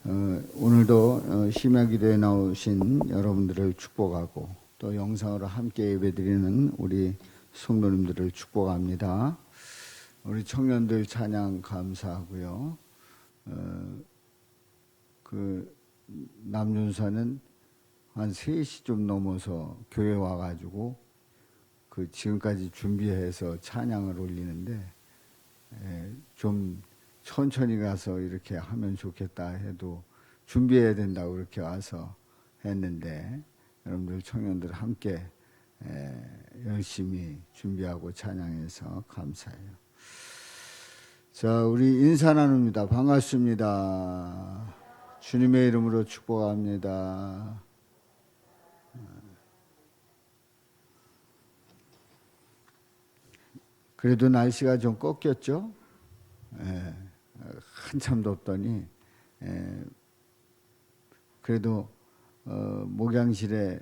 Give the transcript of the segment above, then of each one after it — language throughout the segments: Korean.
오늘도 심야기도에 나오신 여러분들을 축복하고 또 영상으로 함께 예배드리는 우리 성도님들을 축복합니다. 우리 청년들 찬양 감사하고요. 남준사는 한 3시 좀 넘어서 교회 와가지고 지금까지 준비해서 찬양을 올리는데 좀 천천히 가서 이렇게 하면 좋겠다 해도 준비해야 된다고 그렇게 와서 했는데 여러분들 청년들 함께 열심히 준비하고 찬양해서 감사해요. 자, 우리 인사 나눕니다. 반갑습니다. 주님의 이름으로 축복합니다. 그래도 날씨가 좀 꺾였죠? 한참 덥더니 그래도 목양실에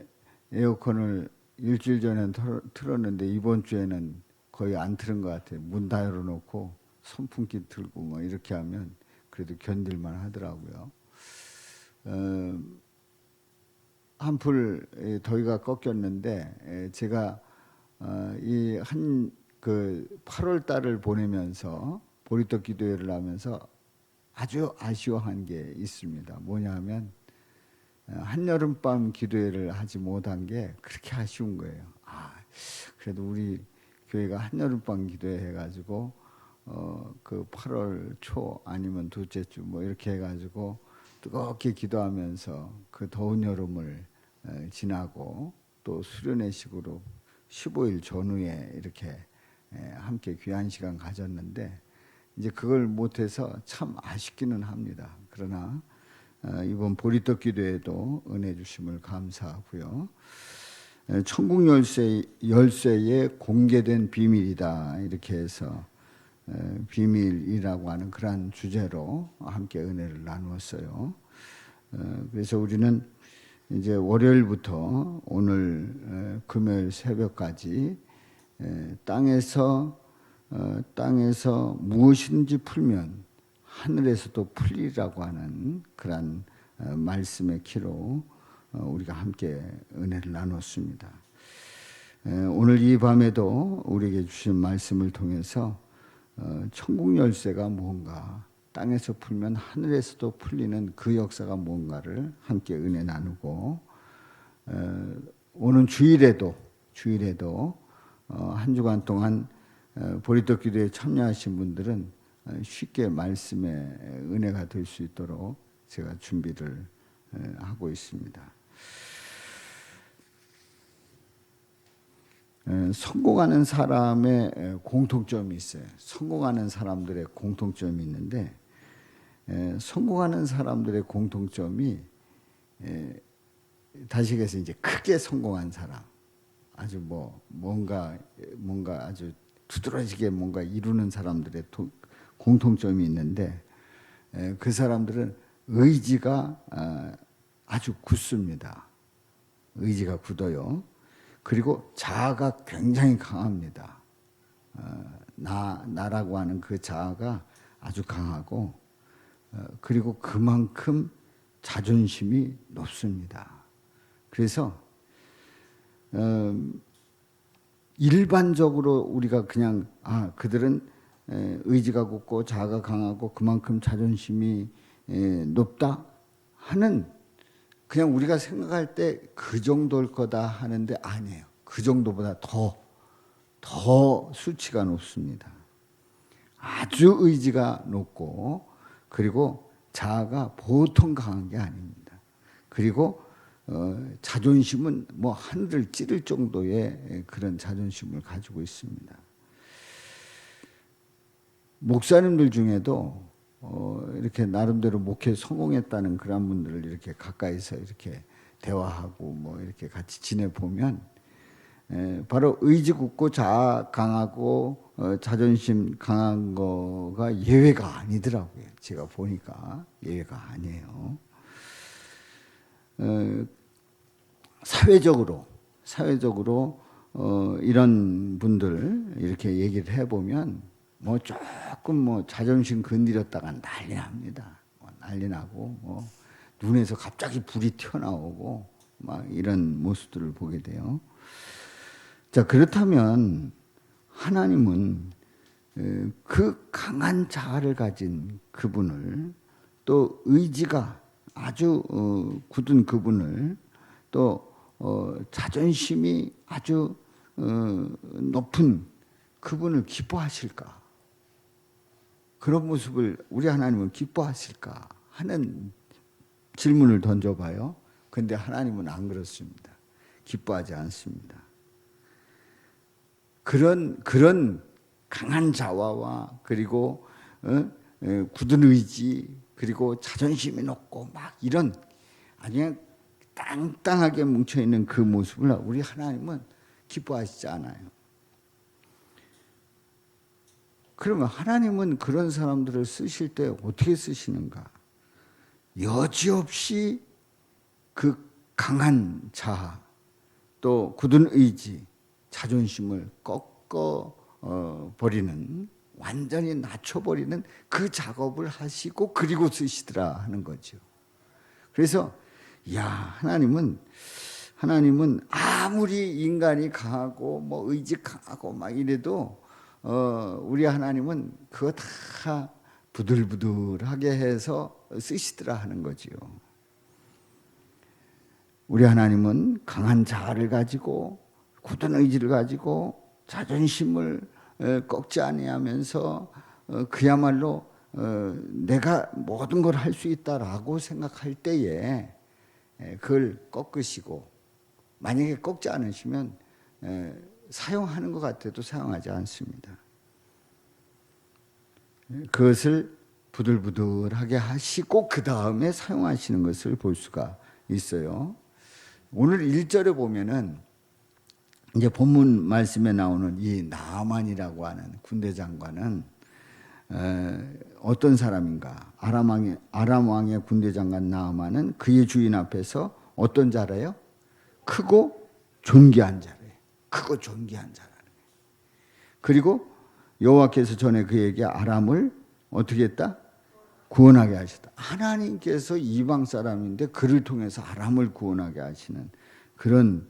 에어컨을 일주일 전에 틀었는데 이번 주에는 거의 안 틀은 것 같아요. 문 다 열어놓고 선풍기 틀고 뭐 이렇게 하면 그래도 견딜만 하더라고요. 한풀 더위가 꺾였는데 제가 이 8월 달을 보내면서 보리떡 기도회를 하면서 아주 아쉬워한 게 있습니다. 뭐냐면 한여름밤 기도회를 하지 못한 게 그렇게 아쉬운 거예요. 그래도 우리 교회가 한여름밤 기도회 해가지고 그 8월 초 아니면 둘째 주 뭐 이렇게 해가지고 뜨겁게 기도하면서 그 더운 여름을 지나고 또 수련회식으로 15일 전후에 이렇게 함께 귀한 시간 가졌는데 이제 그걸 못해서 참 아쉽기는 합니다. 그러나 이번 보리떡 기도에도 은혜 주심을 감사하고요. 천국 열쇠의 공개된 비밀이다 이렇게 해서 비밀이라고 하는 그러한 주제로 함께 은혜를 나누었어요. 그래서 우리는 이제 월요일부터 오늘 금요일 새벽까지 땅에서 무엇인지 풀면 하늘에서도 풀리라고 하는 그런 말씀의 키로 우리가 함께 은혜를 나눴습니다. 오늘 이 밤에도 우리에게 주신 말씀을 통해서 천국 열쇠가 뭔가, 땅에서 풀면 하늘에서도 풀리는 그 역사가 뭔가를 함께 은혜 나누고 오는 주일에도 한 주간 동안 보리떡 기도에 참여하신 분들은 쉽게 말씀의 은혜가 될 수 있도록 제가 준비를 하고 있습니다. 성공하는 사람의 공통점이 있어요. 성공하는 사람들의 공통점이 있는데 성공하는 사람들의 공통점이 다시 얘기해서 이제 크게 성공한 사람, 아주 뭔가 아주 두드러지게 뭔가 이루는 사람들의 공통점이 있는데 그 사람들은 의지가 아주 굳습니다. 의지가 굳어요. 그리고 자아가 굉장히 강합니다. 나라고 하는 그 자아가 아주 강하고 그리고 그만큼 자존심이 높습니다. 그래서 일반적으로 우리가 그냥 그들은 의지가 굳고 자아가 강하고 그만큼 자존심이 높다 하는 그냥 우리가 생각할 때 그 정도일 거다 하는데 아니에요. 그 정도보다 더 수치가 높습니다. 아주 의지가 높고 그리고 자아가 보통 강한 게 아닙니다. 그리고 자존심은 하늘을 찌를 정도의 그런 자존심을 가지고 있습니다. 목사님들 중에도 이렇게 나름대로 목회 성공했다는 그런 분들을 이렇게 가까이서 이렇게 대화하고 이렇게 같이 지내보면 바로 의지 굳고 자아 강하고 자존심 강한 거가 예외가 아니더라고요. 제가 보니까 예외가 아니에요. 사회적으로 이런 분들 이렇게 얘기를 해보면 조금 자존심 건드렸다가 난리 납니다. 난리 나고 눈에서 갑자기 불이 튀어나오고 막 이런 모습들을 보게 돼요. 자, 그렇다면 하나님은 그 강한 자아를 가진 그분을, 또 의지가 아주 굳은 그분을, 또 자존심이 아주 높은 그분을 기뻐하실까? 그런 모습을 우리 하나님은 기뻐하실까 하는 질문을 던져봐요. 그런데 하나님은 안 그렇습니다. 기뻐하지 않습니다. 그런 강한 자화와 그리고 굳은 의지, 그리고 자존심이 높고 막 이런 아주 땅땅하게 뭉쳐있는 그 모습을 우리 하나님은 기뻐하시지 않아요. 그러면 하나님은 그런 사람들을 쓰실 때 어떻게 쓰시는가? 여지없이 그 강한 자아, 또 굳은 의지, 자존심을 꺾어 버리는, 완전히 낮춰버리는 그 작업을 하시고 그리고 쓰시더라 하는 거죠. 그래서 하나님은 아무리 인간이 강하고 뭐 의지 강하고 막 이래도 우리 하나님은 그거 다 부들부들하게 해서 쓰시더라 하는 거지요. 우리 하나님은 강한 자아를 가지고 굳은 의지를 가지고 자존심을 꺾지 아니하면서 그야말로 내가 모든 걸 할 수 있다라고 생각할 때에 그걸 꺾으시고, 만약에 꺾지 않으시면 사용하는 것 같아도 사용하지 않습니다. 그것을 부들부들하게 하시고 그 다음에 사용하시는 것을 볼 수가 있어요. 오늘 1절에 보면은 이제 본문 말씀에 나오는 이 나아만이라고 하는 군대 장관은 어떤 사람인가? 아람 왕의 군대 장관 나아만은 그의 주인 앞에서 어떤 자래요? 크고 존귀한 자래요. 크고 존귀한 자라는 거예요. 그리고 여호와께서 전에 그에게 아람을 어떻게 했다? 구원하게 하셨다. 하나님께서 이방 사람인데 그를 통해서 아람을 구원하게 하시는 그런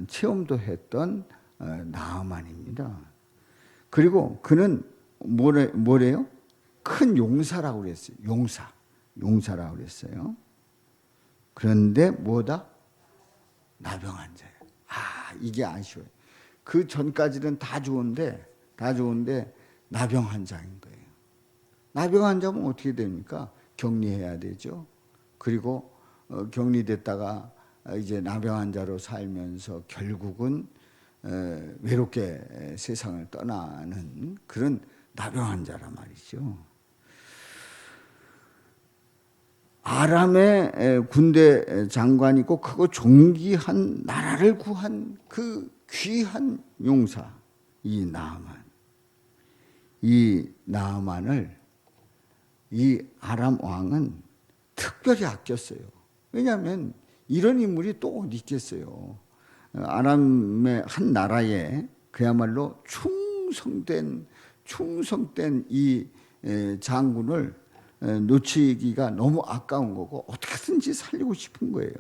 체험도 했던 나아만입니다. 그리고 그는 뭐래요? 큰 용사라고 그랬어요. 용사라고 그랬어요. 그런데 뭐다? 나병한 자예요. 이게 아쉬워요. 그 전까지는 다 좋은데 나병한 자인 거예요. 나병한 자면 어떻게 됩니까? 격리해야 되죠. 그리고 격리됐다가 이제 나병한 자로 살면서 결국은 외롭게 세상을 떠나는 그런 나병한 자란 말이죠. 아람의 군대 장관이고 크고 존귀한 나라를 구한 그 귀한 용사 이 나아만을 이 아람 왕은 특별히 아꼈어요. 왜냐하면 이런 인물이 또 어디 있겠어요. 아람의 한 나라에 그야말로 충성된 이 장군을 놓치기가 너무 아까운 거고 어떻게든지 살리고 싶은 거예요.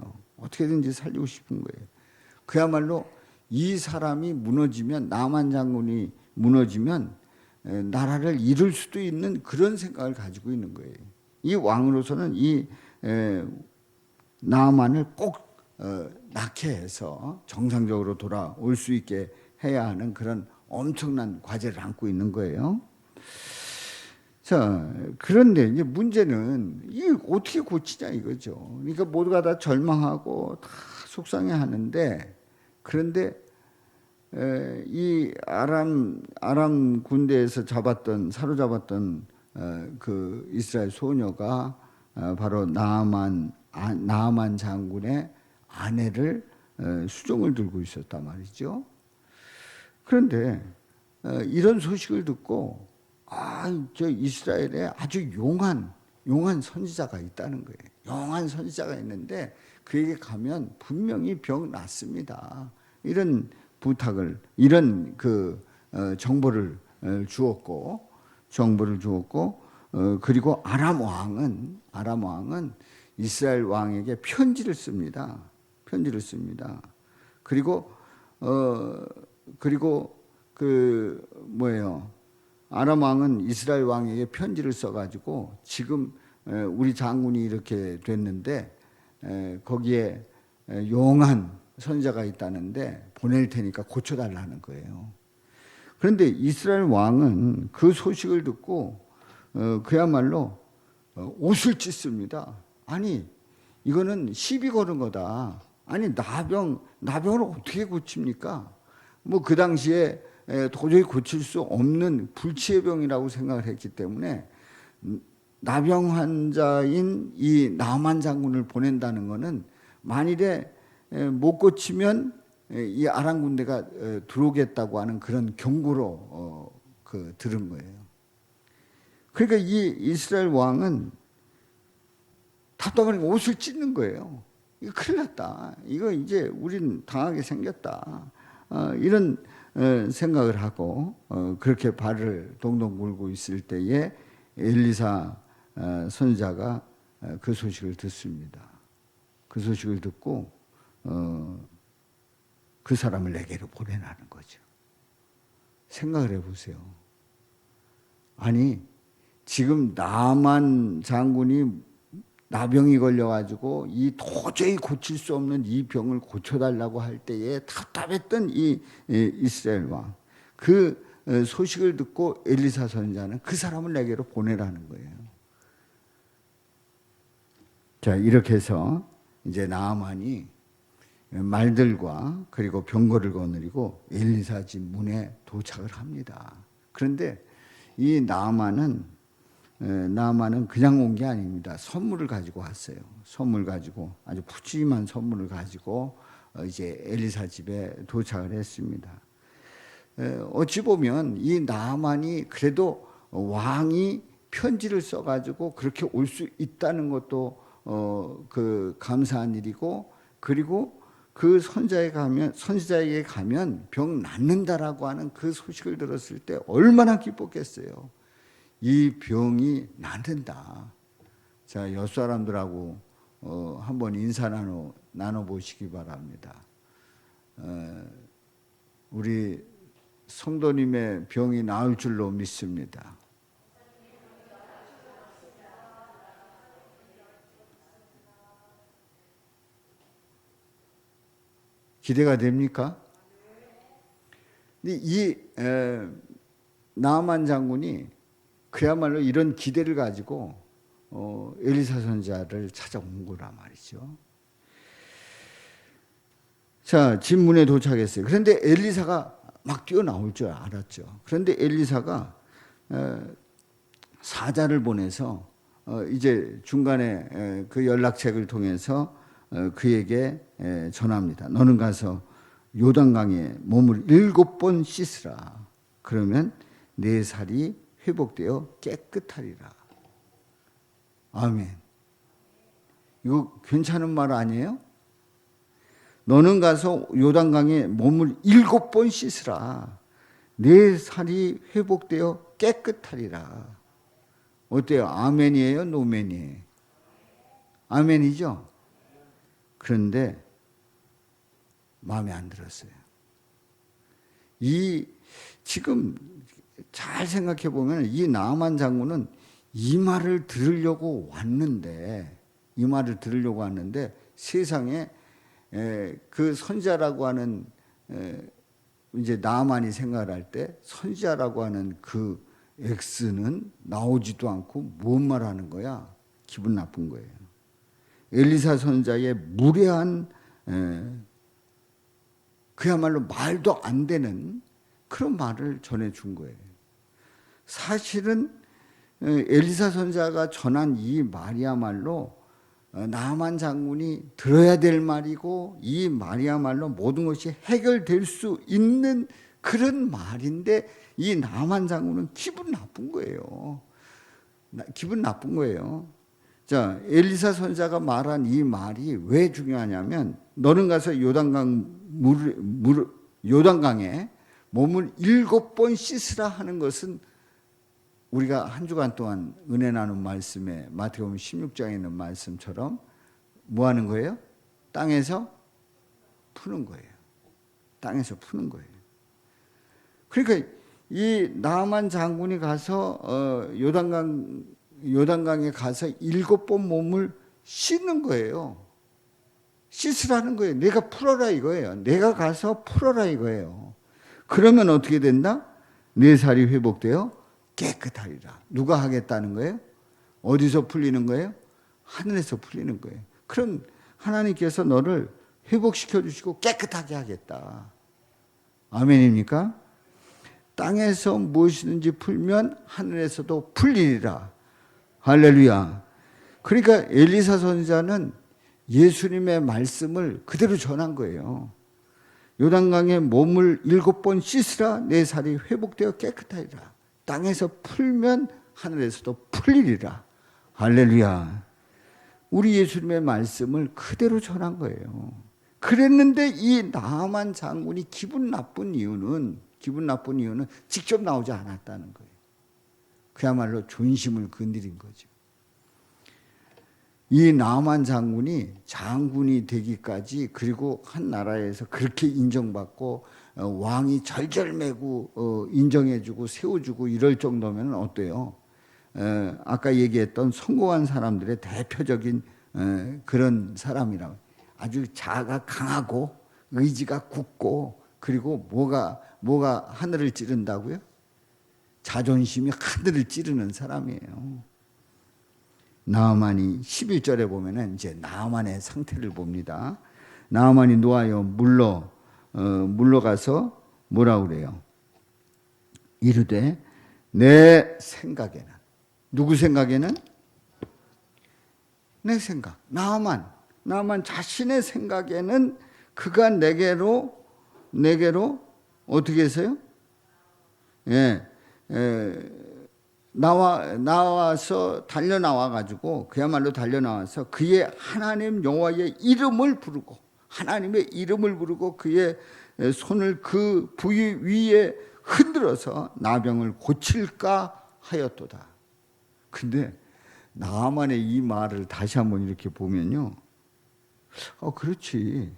그야말로 이 사람이 무너지면, 나만 장군이 무너지면 나라를 잃을 수도 있는 그런 생각을 가지고 있는 거예요. 이 왕으로서는 이 나아만을 꼭 낳게 해서 정상적으로 돌아올 수 있게 해야 하는 그런 엄청난 과제를 안고 있는 거예요. 자, 그런데 이제 문제는 이게 어떻게 고치냐 이거죠. 그러니까 모두가 다 절망하고 다 속상해 하는데, 그런데 이 아람 군대에서 사로잡았던 그 이스라엘 소녀가 바로 나아만 장군의 아내를 수종을 들고 있었단 말이죠. 그런데 이런 소식을 듣고 저 이스라엘에 아주 용한 선지자가 있다는 거예요. 용한 선지자가 있는데 그에게 가면 분명히 병 낫습니다. 이런 부탁을, 이런 정보를 주었고 그리고 아람 왕은 이스라엘 왕에게 편지를 씁니다. 편지를 씁니다. 그리고 아람 왕은 이스라엘 왕에게 편지를 써가지고 지금 우리 장군이 이렇게 됐는데 거기에 용한 선지자가 있다는데 보낼 테니까 고쳐달라는 거예요. 그런데 이스라엘 왕은 그 소식을 듣고 그야말로 옷을 찢습니다. 아니 이거는 시비 거는 거다. 아니 나병을 어떻게 고칩니까? 뭐 그 당시에 도저히 고칠 수 없는 불치의 병이라고 생각을 했기 때문에 나병 환자인 이 나만 장군을 보낸다는 것은 만일에 못 고치면 이 아람 군대가 들어오겠다고 하는 그런 경고로 들은 거예요. 그러니까 이 이스라엘 왕은 답답하니까 옷을 찢는 거예요. 이거 큰일 났다. 이거 이제 우린 당하게 생겼다. 이런 생각을 하고 그렇게 발을 동동 굴고 있을 때에 엘리사 선지자가 그 소식을 듣습니다. 그 소식을 듣고 그 사람을 내게로 보내라는 거죠. 생각을 해보세요. 아니 지금 나만 장군이 나병이 걸려가지고 이 도저히 고칠 수 없는 이 병을 고쳐달라고 할 때에 답답했던 이 이스라엘 왕, 그 소식을 듣고 엘리사 선지자는 그 사람을 내게로 보내라는 거예요. 자, 이렇게 해서 이제 나아만이 말들과 그리고 병거를 거느리고 엘리사 집 문에 도착을 합니다. 그런데 이 나아만은 그냥 온 게 아닙니다. 선물을 가지고 왔어요. 선물 가지고 아주 푸짐한 선물을 가지고 이제 엘리사 집에 도착을 했습니다. 어찌 보면 이 나아만이 그래도 왕이 편지를 써가지고 그렇게 올 수 있다는 것도 그 감사한 일이고, 그리고 그 선지자에게 가면 병 낫는다라고 하는 그 소식을 들었을 때 얼마나 기뻤겠어요. 이 병이 낫는다. 자, 옆 사람들하고 한번 인사 나눠 보시기 바랍니다. 우리 성도님의 병이 나을 줄로 믿습니다. 기대가 됩니까? 이 나아만 장군이 그야말로 이런 기대를 가지고 엘리사 선지자를 찾아온 거란 말이죠. 자, 집 문에 도착했어요. 그런데 엘리사가 막 뛰어나올 줄 알았죠. 그런데 엘리사가 사자를 보내서 이제 중간에 그 연락책을 통해서 그에게 전합니다. 너는 가서 요단강에 몸을 7번 씻으라. 그러면 내 살이 회복되어 깨끗하리라. 아멘. 이거 괜찮은 말 아니에요? 너는 가서 요단강에 몸을 7번 씻으라. 내 살이 회복되어 깨끗하리라. 어때요? 아멘이에요? 노멘이에요? 아멘이죠? 그런데 마음에 안 들었어요. 지금 잘 생각해 보면 이 나아만 장군은 이 말을 들으려고 왔는데 세상에 그 선지자라고 하는 이제 나아만이 생각할 때 선지자라고 하는 그 X는 나오지도 않고 뭔 말하는 거야? 기분 나쁜 거예요. 엘리사 선지자의 무례한 그야말로 말도 안 되는 그런 말을 전해준 거예요. 사실은 엘리사 선지자가 전한 이 말이야말로 나아만 장군이 들어야 될 말이고, 이 말이야말로 모든 것이 해결될 수 있는 그런 말인데 이 나아만 장군은 기분 나쁜 거예요. 기분 나쁜 거예요. 자, 엘리사 선지자가 말한 이 말이 왜 중요하냐면, 너는 가서 요단강에 몸을 7번 씻으라 하는 것은 우리가 한 주간 동안 은혜 나눈 말씀에 마태복음 16장에 있는 말씀처럼 뭐 하는 거예요? 땅에서 푸는 거예요. 땅에서 푸는 거예요. 그러니까 이 나만 장군이 가서 요단강에 가서 7번 몸을 씻는 거예요. 씻으라는 거예요. 내가 풀어라 이거예요. 내가 가서 풀어라 이거예요. 그러면 어떻게 된다? 네 살이 회복되어 깨끗하리라. 누가 하겠다는 거예요? 어디서 풀리는 거예요? 하늘에서 풀리는 거예요. 그럼 하나님께서 너를 회복시켜 주시고 깨끗하게 하겠다. 아멘입니까? 땅에서 무엇이든지 풀면 하늘에서도 풀리리라. 할렐루야. 그러니까 엘리사 선지자는 예수님의 말씀을 그대로 전한 거예요. 요단강에 몸을 7번 씻으라 내 살이 회복되어 깨끗하리라. 땅에서 풀면 하늘에서도 풀리리라. 할렐루야. 우리 예수님의 말씀을 그대로 전한 거예요. 그랬는데 이 나만 장군이 기분 나쁜 이유는 직접 나오지 않았다는 거예요. 그야말로 존심을 건드린 거죠. 이 나만 장군이 되기까지, 그리고 한 나라에서 그렇게 인정받고 왕이 절절매고 인정해주고 세워주고 이럴 정도면 어때요? 아까 얘기했던 성공한 사람들의 대표적인 그런 사람이라고. 아주 자아가 강하고 의지가 굳고, 그리고 뭐가 하늘을 찌른다고요? 자존심이 하늘을 찌르는 사람이에요. 나아만이 11절에 보면은 이제 나아만의 상태를 봅니다. 나아만이 노하여 물러가서 뭐라 그래요? 이르되 내 생각에는, 누구 생각에는? 내 생각. 나아만 자신의 생각에는 그가 내게로 어떻게 했어요? 나와서 달려나와가지고, 그야말로 달려나와서 그의 하나님 여호와의 이름을 부르고, 하나님의 이름을 부르고 그의 손을 그 부위 위에 흔들어서 나병을 고칠까 하였도다. 근데 나만의 이 말을 다시 한번 이렇게 보면요, 그렇지.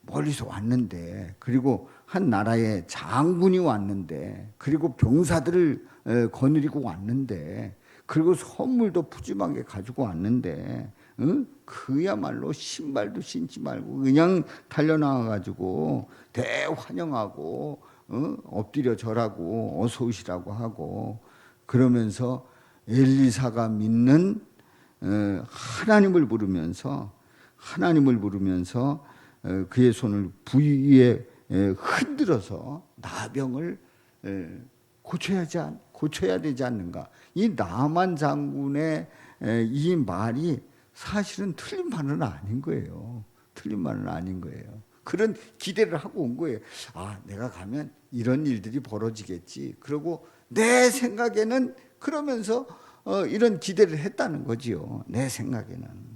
멀리서 왔는데, 그리고 한 나라의 장군이 왔는데, 그리고 병사들을 거느리고 왔는데, 그리고 선물도 푸짐하게 가지고 왔는데, 그야말로 신발도 신지 말고 그냥 달려나와가지고 대환영하고 엎드려 절하고 어서 오시라고 하고, 그러면서 엘리사가 믿는 하나님을 부르면서 그의 손을 부위에 흔들어서 나병을 고쳐야 되지 않는가. 이 나만 장군의 이 말이 사실은 틀린 말은 아닌 거예요. 그런 기대를 하고 온 거예요. 내가 가면 이런 일들이 벌어지겠지. 그리고 내 생각에는, 그러면서 이런 기대를 했다는 거지요. 내 생각에는.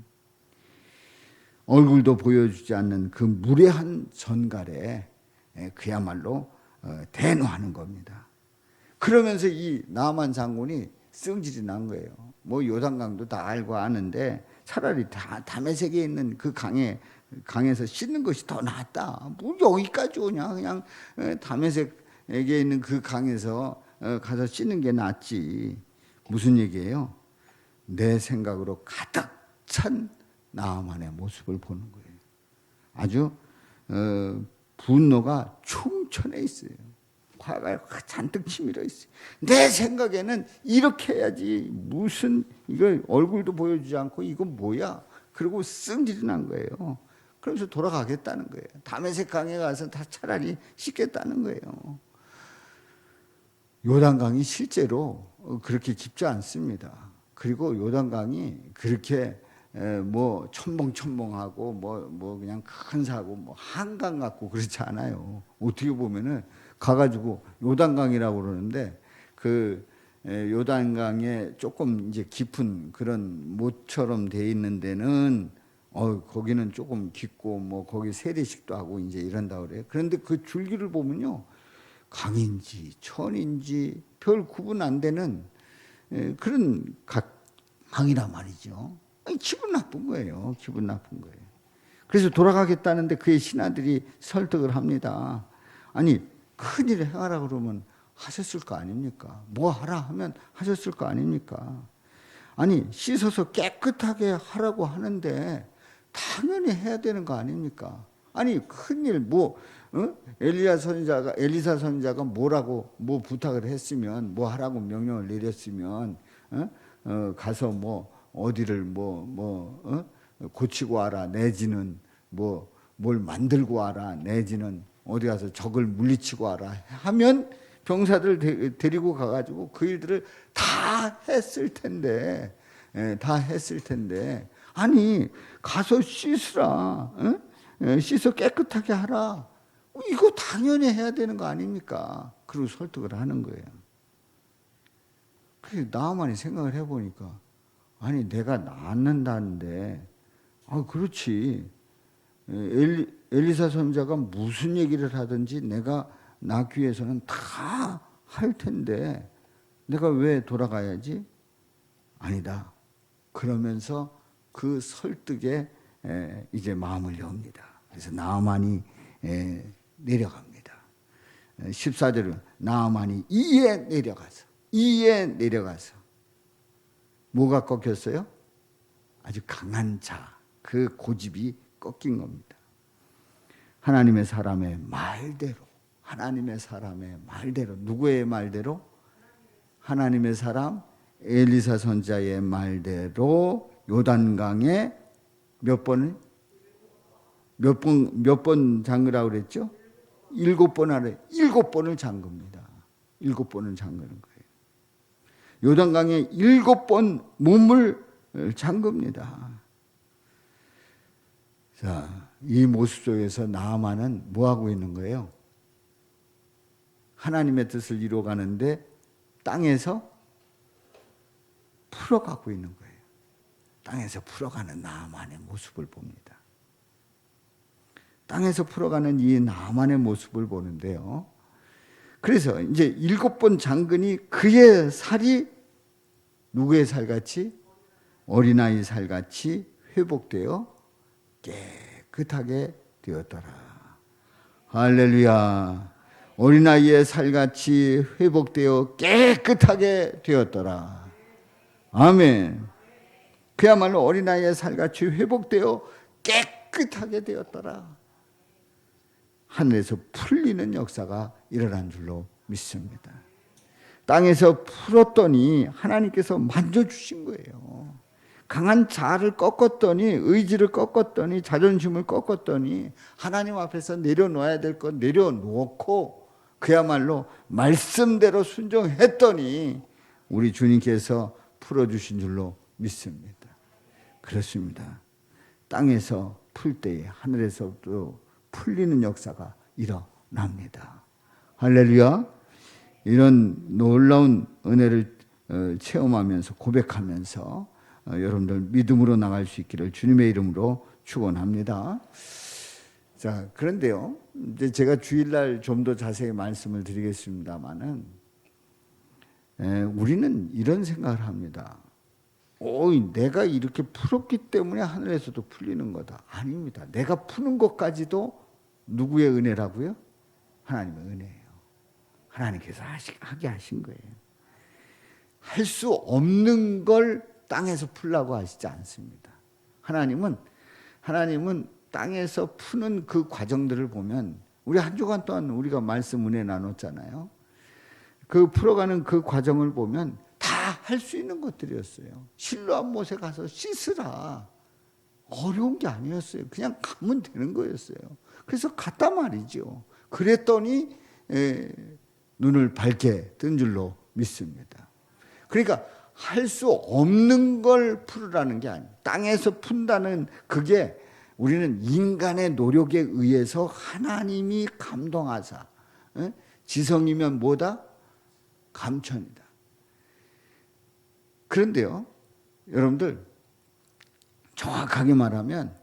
얼굴도 보여주지 않는 그 무례한 전갈에 그야말로 대노하는 겁니다. 그러면서 이 나만 장군이 승질이 난 거예요. 뭐 요단강도 다 알고 아는데 차라리 다메섹에 있는 그 강에서 씻는 것이 더 낫다. 뭐 여기까지 오냐? 그냥 다메섹에 있는 그 강에서 가서 씻는 게 낫지. 무슨 얘기예요? 내 생각으로 가득 찬 나아만의 모습을 보는 거예요. 아주 분노가 충천해 있어요. 화가 잔뜩 치밀어 있어요. 내 생각에는 이렇게 해야지, 무슨 이거 얼굴도 보여주지 않고 이건 뭐야? 그리고 승질이 난 거예요. 그러면서 돌아가겠다는 거예요. 다메섹 강에 가서 다 차라리 씻겠다는 거예요. 요단강이 실제로 그렇게 깊지 않습니다. 그리고 요단강이 그렇게 뭐 첨벙첨벙하고 뭐 그냥 큰 사고 뭐 한강 같고 그렇지 않아요. 어떻게 보면은 가가지고 요단강이라고 그러는데, 그 요단강에 조금 이제 깊은 그런 못처럼 돼 있는 데는 거기는 조금 깊고 뭐 거기 세례식도 하고 이제 이런다 그래요. 그런데 그 줄기를 보면요, 강인지 천인지 별 구분 안 되는 그런 강이란 말이죠. 아니, 기분 나쁜 거예요. 기분 나쁜 거예요. 그래서 돌아가겠다는데 그의 신하들이 설득을 합니다. 아니, 큰일 행하라 그러면 하셨을 거 아닙니까? 뭐 하라 하면 하셨을 거 아닙니까? 아니, 씻어서 깨끗하게 하라고 하는데 당연히 해야 되는 거 아닙니까? 아니, 큰일 엘리사 선지자가 뭐라고 뭐 부탁을 했으면, 뭐 하라고 명령을 내렸으면 가서 뭐 어디를 고치고 와라, 내지는 뭘 만들고 와라, 내지는 어디 가서 적을 물리치고 와라 하면 병사들 데리고 가가지고 그 일들을 다 했을 텐데, 아니, 가서 씻으라, 씻어 깨끗하게 하라, 이거 당연히 해야 되는 거 아닙니까? 그리고 설득을 하는 거예요. 그래서 나만이 생각을 해보니까, 아니, 내가 낳는다는데, 그렇지. 엘리사 선지자가 무슨 얘기를 하든지 내가 낳기 위해서는 다 할 텐데 내가 왜 돌아가야지? 아니다. 그러면서 그 설득에 이제 마음을 엽니다. 그래서 나아만이 내려갑니다. 14절은 나아만이 이에 내려가서 뭐가 꺾였어요? 아주 강한 자, 그 고집이 꺾인 겁니다. 하나님의 사람의 말대로, 누구의 말대로? 하나님의 사람 엘리사 선지자의 말대로 요단강에 몇 번 잠그라고 그랬죠? 7번 하래. 7번을 잠깁니다. 7번을 잠그는 거예요. 요단강에 7번 몸을 잠깁니다. 자, 이 모습 속에서 나아만은 뭐 하고 있는 거예요? 하나님의 뜻을 이루어가는데 땅에서 풀어가고 있는 거예요. 땅에서 풀어가는 나아만의 모습을 봅니다. 땅에서 풀어가는 이 나아만의 모습을 보는데요. 그래서 이제 7번 잠그니 그의 살이 누구의 살같이? 어린아이 살같이 회복되어 깨끗하게 되었더라. 할렐루야. 어린아이의 살같이 회복되어 깨끗하게 되었더라. 아멘. 그야말로 어린아이의 살같이 회복되어 깨끗하게 되었더라. 하늘에서 풀리는 역사가 일어난 줄로 믿습니다. 땅에서 풀었더니 하나님께서 만져주신 거예요. 강한 자아를 꺾었더니, 의지를 꺾었더니, 자존심을 꺾었더니 하나님 앞에서 내려놓아야 될 것 내려놓고 그야말로 말씀대로 순종했더니 우리 주님께서 풀어주신 줄로 믿습니다. 그렇습니다. 땅에서 풀 때에 하늘에서도 풀리는 역사가 일어납니다. 할렐루야. 이런 놀라운 은혜를 체험하면서 고백하면서 여러분들 믿음으로 나갈 수 있기를 주님의 이름으로 축원합니다. 자, 그런데요, 이제 제가 주일날 좀 더 자세히 말씀을 드리겠습니다만은, 우리는 이런 생각을 합니다. 내가 이렇게 풀었기 때문에 하늘에서도 풀리는 거다. 아닙니다. 내가 푸는 것까지도 누구의 은혜라고요? 하나님의 은혜예요. 하나님께서 하게 하신 거예요. 할 수 없는 걸 땅에서 풀라고 하시지 않습니다. 하나님은 땅에서 푸는 그 과정들을 보면, 우리 한 주간 동안 우리가 말씀 은혜 나눴잖아요. 그 풀어가는 그 과정을 보면 다 할 수 있는 것들이었어요. 실로암 못에 가서 씻으라. 어려운 게 아니었어요. 그냥 가면 되는 거였어요. 그래서 갔단 말이죠. 그랬더니 눈을 밝게 뜬 줄로 믿습니다. 그러니까 할 수 없는 걸 풀으라는 게 아니에요. 땅에서 푼다는 그게 우리는 인간의 노력에 의해서 하나님이 감동하사, 지성이면 뭐다? 감천이다. 그런데요, 여러분들 정확하게 말하면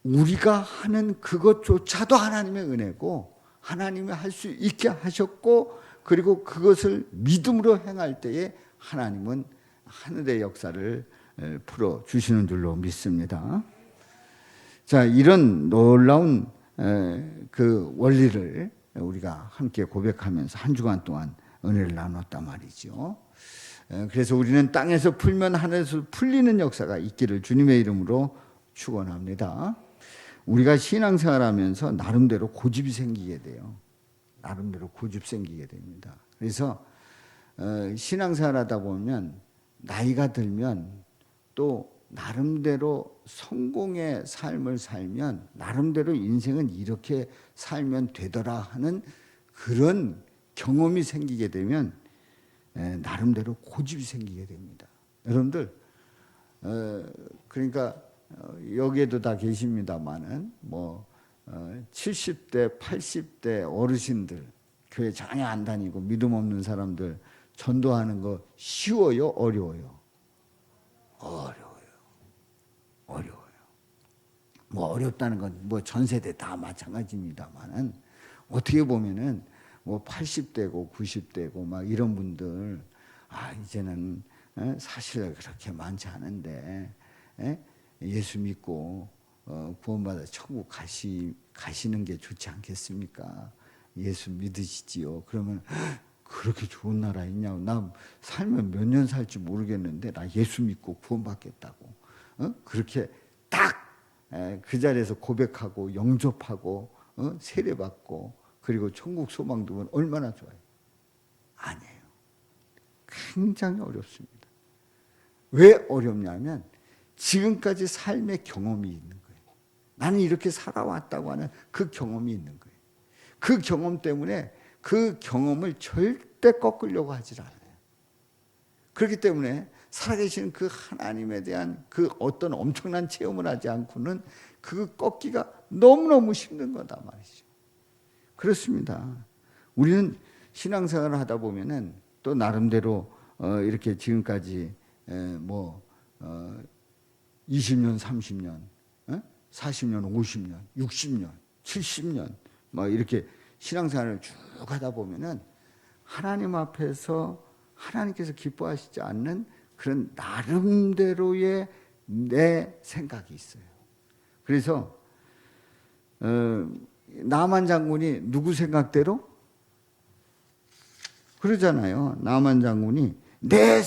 우리가 하는 그것조차도 하나님의 은혜고, 하나님이 할 수 있게 하셨고, 그리고 그것을 믿음으로 행할 때에 하나님은 하늘의 역사를 풀어 주시는 줄로 믿습니다. 자, 이런 놀라운 그 원리를 우리가 함께 고백하면서 한 주간 동안 은혜를 나눴단 말이죠. 그래서 우리는 땅에서 풀면 하늘에서 풀리는 역사가 있기를 주님의 이름으로 축원합니다. 우리가 신앙생활하면서 나름대로 고집이 생기게 돼요. 나름대로 고집 생기게 됩니다. 그래서 신앙생활하다 보면 나이가 들면 또 나름대로 성공의 삶을 살면 나름대로 인생은 이렇게 살면 되더라 하는 그런 경험이 생기게 되면 나름대로 고집이 생기게 됩니다. 여러분들 그러니까 여기에도 다 계십니다만은 뭐 70대, 80대 어르신들 교회 전혀 안 다니고 믿음 없는 사람들 전도하는 거 쉬워요? 어려워요? 어려워요. 뭐 어렵다는 건 뭐 전 세대 다 마찬가지입니다만은 어떻게 보면은 뭐 80대고 90대고 막 이런 분들 이제는 사실 그렇게 많지 않은데 예수 믿고 구원받아 천국 가시는 게 좋지 않겠습니까? 예수 믿으시지요. 그러면 그렇게 좋은 나라 있냐고. 나 살면 몇 년 살지 모르겠는데 나 예수 믿고 구원받겠다고. 그렇게 딱 그 자리에서 고백하고 영접하고 세례받고 그리고 천국 소망 두면 얼마나 좋아요. 아니에요. 굉장히 어렵습니다. 왜 어렵냐면 지금까지 삶의 경험이 있는 거예요. 나는 이렇게 살아왔다고 하는 그 경험이 있는 거예요. 그 경험 때문에 그 경험을 절대 꺾으려고 하질 않아요. 그렇기 때문에 살아계신 그 하나님에 대한 그 어떤 엄청난 체험을 하지 않고는 그 꺾기가 너무너무 힘든 거다 말이죠. 그렇습니다. 우리는 신앙생활을 하다 보면은 또 나름대로 이렇게 지금까지 20년, 30년, 40년, 50년, 60년, 70년 막 이렇게 신앙생활을 쭉 하다 보면은 하나님 앞에서 하나님께서 기뻐하시지 않는 그런 나름대로의 내 생각이 있어요. 그래서 나만 장군이 누구 생각대로? 그러잖아요. 나만 장군이 내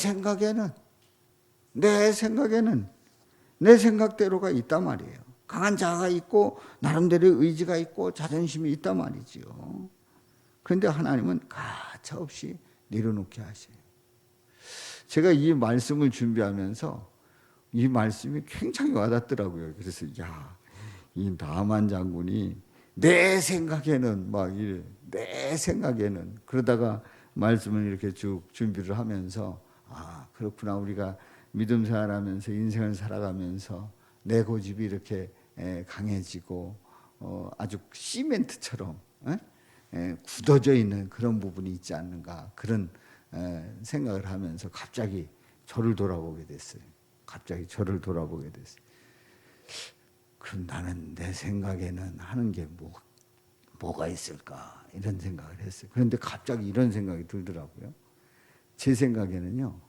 생각대로가 있단 말이에요. 강한 자아가 있고 나름대로의 의지가 있고 자존심이 있단 말이죠. 그런데 하나님은 가차없이 내려놓게 하셔요. 제가 이 말씀을 준비하면서 이 말씀이 굉장히 와닿더라고요. 그래서 이 나만 장군이 내 생각에는 막 이래. 내 생각에는 그러다가 말씀을 이렇게 쭉 준비를 하면서 그렇구나. 우리가 믿음 생활하면서 인생을 살아가면서 내 고집이 이렇게 강해지고 아주 시멘트처럼 굳어져 있는 그런 부분이 있지 않는가 그런 생각을 하면서 갑자기 저를 돌아보게 됐어요. 그럼 나는 내 생각에는 하는 게 뭐가 있을까 이런 생각을 했어요. 그런데 갑자기 이런 생각이 들더라고요. 제 생각에는요.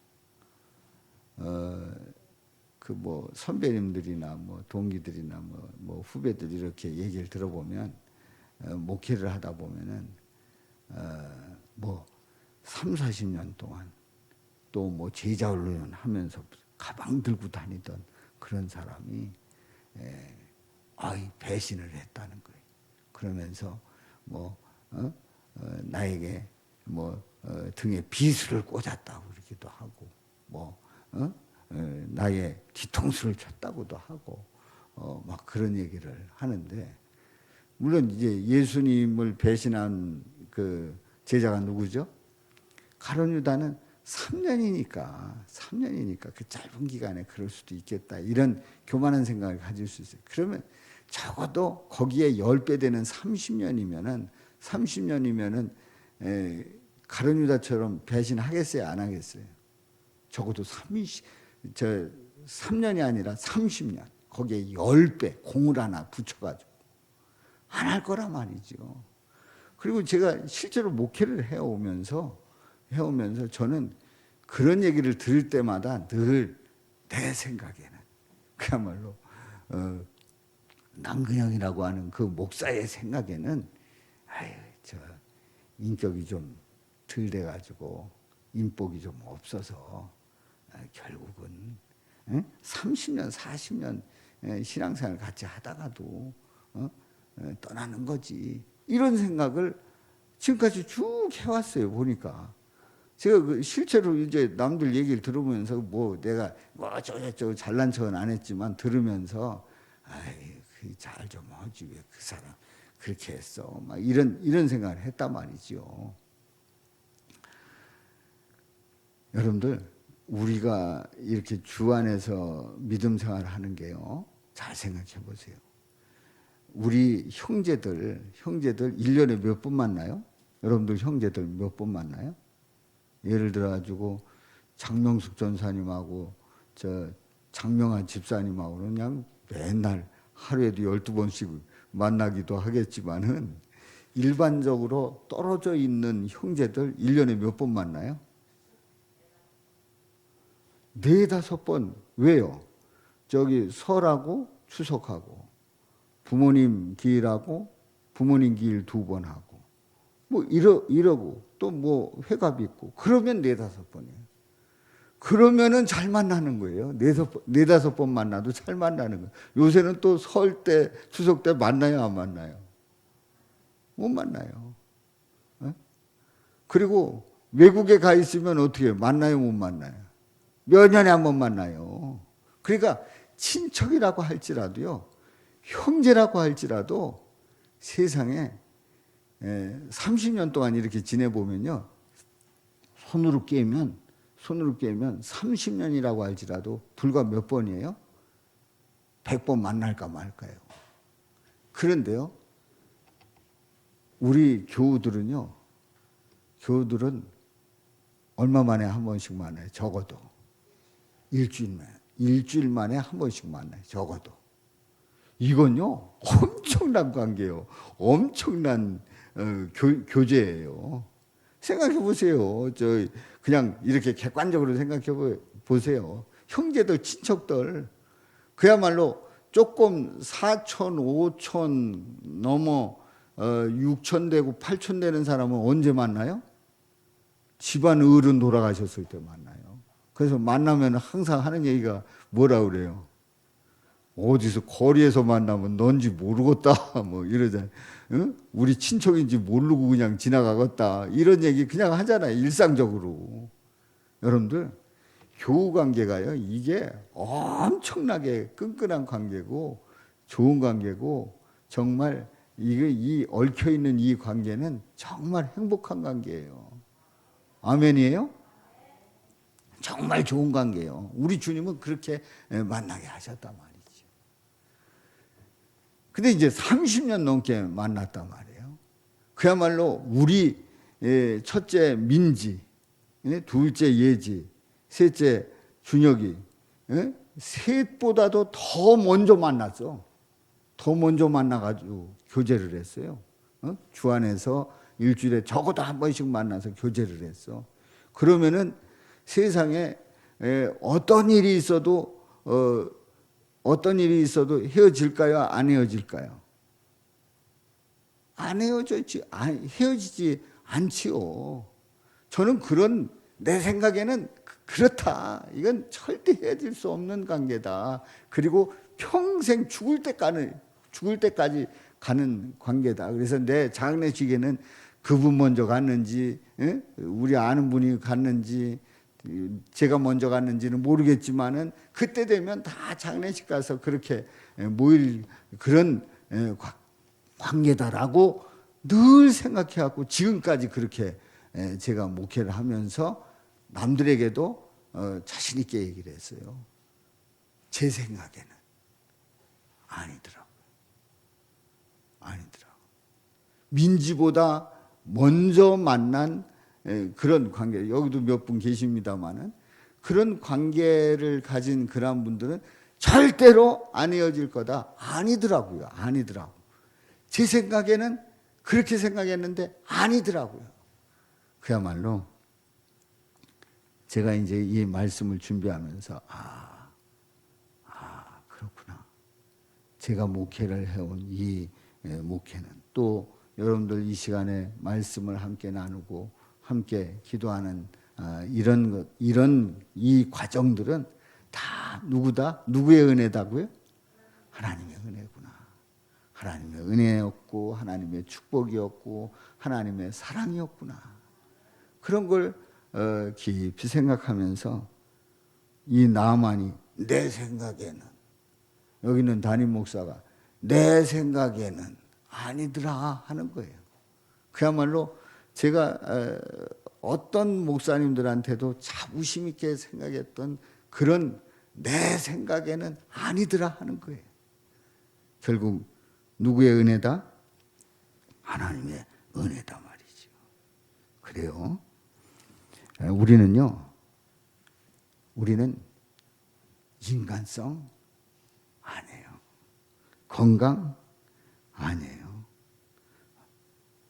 선배님들이나 동기들이나 후배들 이렇게 얘기를 들어보면 목회를 하다 보면은 3, 40년 동안 또 제자 훈련 하면서 가방 들고 다니던 그런 사람이 배신을 했다는 거예요. 그러면서 나에게 등에 비수를 꽂았다고 그러기도 하고 나의 뒤통수를 쳤다고도 하고 막 그런 얘기를 하는데 물론 이제 예수님을 배신한 그 제자가 누구죠? 가룟 유다는 3년이니까 그 짧은 기간에 그럴 수도 있겠다 이런 교만한 생각을 가질 수 있어요. 그러면 적어도 거기에 10배 되는 30년이면은 가룟 유다처럼 배신하겠어요, 안 하겠어요? 적어도 3년이 아니라 30년 거기에 10배 공을 하나 붙여가지고 안 할 거란 말이죠. 그리고 제가 실제로 목회를 해오면서 저는 그런 얘기를 들을 때마다 늘 내 생각에는 그야말로 남근형이라고 하는 그 목사의 생각에는 아유 저 인격이 좀 덜 돼가지고 인복이 좀 없어서 결국은 30년 40년 신앙생활 같이 하다가도 떠나는 거지, 이런 생각을 지금까지 쭉 해왔어요. 보니까 제가 실제로 이제 남들 얘기를 들으면서 뭐 내가 뭐 저저 잘난 척은 안 했지만 들으면서 아이 잘 좀 하지 왜 그 사람 그렇게 했어 막 이런 생각을 했단 말이죠. 여러분들 우리가 이렇게 주 안에서 믿음 생활을 하는 게요, 잘 생각해 보세요. 우리 형제들 1년에 몇 번 만나요? 여러분들 형제들 몇 번 만나요? 예를 들어 가지고 장명숙 전사님하고 저 장명한 집사님하고는 그냥 맨날 하루에도 12번씩 만나기도 하겠지만은 일반적으로 떨어져 있는 형제들 1년에 몇 번 만나요? 4-5번. 왜요? 저기 설하고 추석하고 부모님 기일하고 부모님 기일 2번 하고 뭐 이러고 또 뭐 회갑 있고 그러면 4-5번이에요. 그러면은 잘 만나는 거예요. 4-5번 만나도 잘 만나는 거예요. 요새는 또 설 때 추석 때 만나요, 안 만나요? 못 만나요. 그리고 외국에 가 있으면 어떻게 해요? 만나요, 못 만나요? 몇 년에 한 번 만나요. 그러니까 친척이라고 할지라도요, 형제라고 할지라도 세상에 30년 동안 이렇게 지내보면요, 손으로 깨면 30년이라고 할지라도 불과 몇 번이에요? 100번 만날까 말까요. 그런데요, 우리 교우들은 얼마 만에 한 번씩 만나요? 적어도 일주일 만에 한 번씩 만나요. 적어도. 이건요 엄청난 관계예요. 엄청난 교제예요. 생각해 보세요. 그냥 이렇게 객관적으로 생각해 보세요. 형제들, 친척들 그야말로 조금 4천, 5천 넘어 6천 되고 8천 되는 사람은 언제 만나요? 집안 어른 돌아가셨을 때 만나요. 그래서 만나면 항상 하는 얘기가 뭐라 그래요? 어디서 거리에서 만나면 넌지 모르겠다 뭐 이러잖아요. 응? 우리 친척인지 모르고 그냥 지나가겠다 이런 얘기 그냥 하잖아요, 일상적으로. 여러분들 교우 관계가요, 이게 엄청나게 끈끈한 관계고 좋은 관계고 정말 이 얽혀 있는 이 관계는 정말 행복한 관계예요. 아멘이에요? 정말 좋은 관계예요. 우리 주님은 그렇게 만나게 하셨단 말이죠. 근데 이제 30년 넘게 만났단 말이에요. 그야말로 우리 첫째 민지, 둘째 예지, 셋째 준혁이, 셋보다도 더 먼저 만났어. 더 먼저 만나가지고 교제를 했어요. 주 안에서 일주일에 적어도 한 번씩 만나서 교제를 했어. 그러면은 세상에 어떤 일이 있어도 헤어질까요? 안 헤어질까요? 안 헤어지지 않지요. 저는 내 생각에는 그렇다. 이건 절대 헤어질 수 없는 관계다. 그리고 평생 죽을 때까지 가는 관계다. 그래서 내 장례식에는 그분 먼저 갔는지, 우리 아는 분이 갔는지, 제가 먼저 갔는지는 모르겠지만은 그때 되면 다 장례식 가서 그렇게 모일 그런 관계다라고 늘 생각해왔고 지금까지 그렇게 제가 목회를 하면서 남들에게도 자신 있게 얘기를 했어요. 제 생각에는 아니더라고요. 민지보다 먼저 만난 그런 관계, 여기도 몇 분 계십니다만은 그런 관계를 가진 그런 분들은 절대로 안 헤어질 거다. 아니더라고요. 제 생각에는 그렇게 생각했는데 아니더라고요. 그야말로 제가 이제 이 말씀을 준비하면서 그렇구나. 제가 목회를 해온 이 목회는 또 여러분들 이 시간에 말씀을 함께 나누고 함께 기도하는 이런 이 과정들은 다 누구의 은혜다고요? 하나님의 은혜구나. 하나님의 은혜였고 하나님의 축복이었고 하나님의 사랑이었구나. 그런 걸 깊이 생각하면서 이 나만이 내 생각에는, 여기는 담임 목사가 내 생각에는 아니더라 하는 거예요. 그야말로 제가 어떤 목사님들한테도 자부심 있게 생각했던 그런 내 생각에는 아니더라 하는 거예요. 결국 누구의 은혜다? 하나님의 은혜다 말이죠. 그래요. 우리는 인간성 아니에요. 건강 아니에요.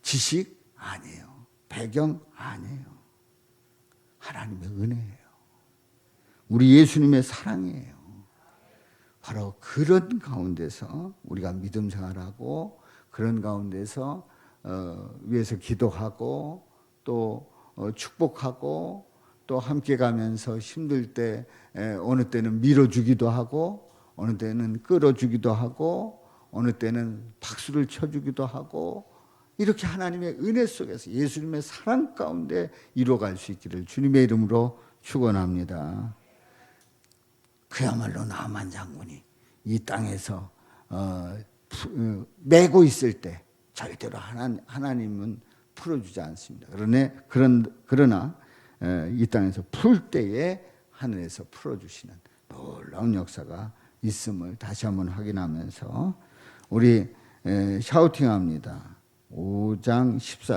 지식 아니에요. 배경 아니에요. 하나님의 은혜예요. 우리 예수님의 사랑이에요. 바로 그런 가운데서 우리가 믿음 생활하고 그런 가운데서 위해서 기도하고 또 축복하고 또 함께 가면서 힘들 때 어느 때는 밀어주기도 하고 어느 때는 끌어주기도 하고 어느 때는 박수를 쳐주기도 하고 이렇게 하나님의 은혜 속에서 예수님의 사랑 가운데 이루어갈 수 있기를 주님의 이름으로 축원합니다. 그야말로 나만 장군이 이 땅에서 매고 있을 때 절대로 하나님은 풀어주지 않습니다. 그러나 이 땅에서 풀 때에 하늘에서 풀어주시는 놀라운 역사가 있음을 다시 한번 확인하면서 우리 샤우팅합니다. 5장 14